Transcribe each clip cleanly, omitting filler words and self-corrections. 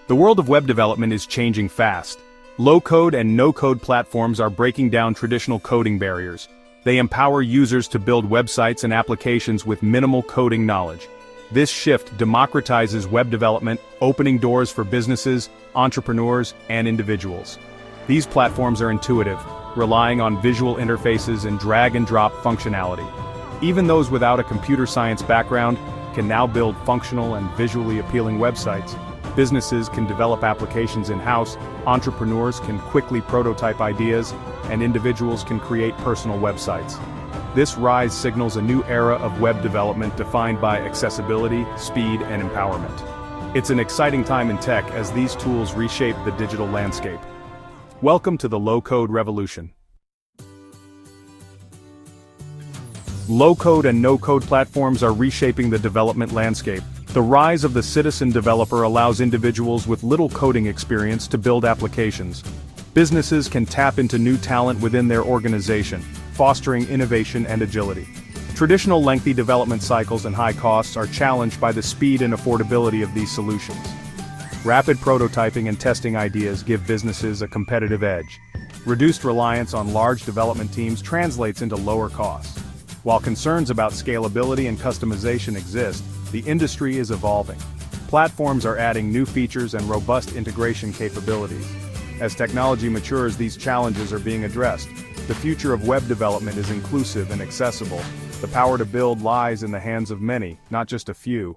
The world of web development is changing fast. Low-code and no-code platforms are breaking down traditional coding barriers. They empower users to build websites and applications with minimal coding knowledge. This shift democratizes web development, opening doors for businesses, entrepreneurs, and individuals. These platforms are intuitive, relying on visual interfaces and drag-and-drop functionality. Even those without a computer science background can now build functional and visually appealing websites. Businesses can develop applications in-house, entrepreneurs can quickly prototype ideas, and individuals can create personal websites. This rise signals a new era of web development defined by accessibility, speed, and empowerment. It's an exciting time in tech as these tools reshape the digital landscape. Welcome to the low-code revolution. Low-code and no-code platforms are reshaping the development landscape. The rise of the citizen developer allows individuals with little coding experience to build applications. Businesses can tap into new talent within their organization, fostering innovation and agility. Traditional lengthy development cycles and high costs are challenged by the speed and affordability of these solutions. Rapid prototyping and testing ideas give businesses a competitive edge. Reduced reliance on large development teams translates into lower costs. While concerns about scalability and customization exist, the industry is evolving. Platforms are adding new features and robust integration capabilities. As technology matures, these challenges are being addressed. The future of web development is inclusive and accessible. The power to build lies in the hands of many, not just a few.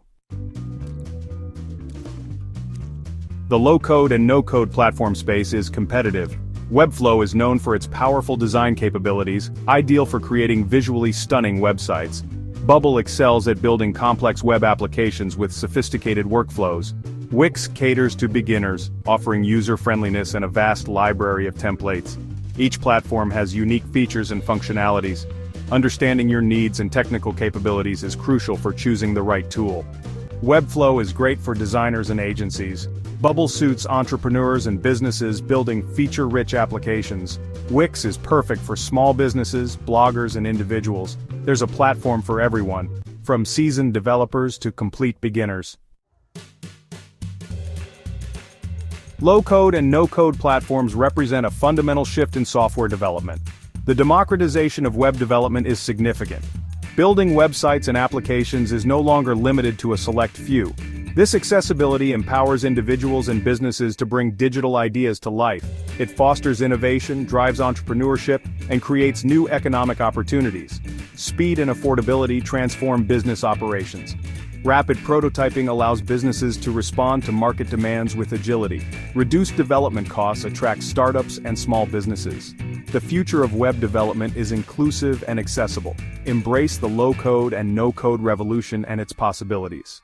The low-code and no-code platform space is competitive. Webflow is known for its powerful design capabilities, ideal for creating visually stunning websites. Bubble excels at building complex web applications with sophisticated workflows. Wix caters to beginners, offering user-friendliness and a vast library of templates. Each platform has unique features and functionalities. Understanding your needs and technical capabilities is crucial for choosing the right tool. Webflow is great for designers and agencies. Bubble suits entrepreneurs and businesses building feature-rich applications. Wix is perfect for small businesses, bloggers, and individuals. There's a platform for everyone, from seasoned developers to complete beginners. Low-code and no-code platforms represent a fundamental shift in software development. The democratization of web development is significant. Building websites and applications is no longer limited to a select few. This accessibility empowers individuals and businesses to bring digital ideas to life. It fosters innovation, drives entrepreneurship, and creates new economic opportunities. Speed and affordability transform business operations. Rapid prototyping allows businesses to respond to market demands with agility. Reduced development costs attract startups and small businesses. The future of web development is inclusive and accessible. Embrace the low-code and no-code revolution and its possibilities.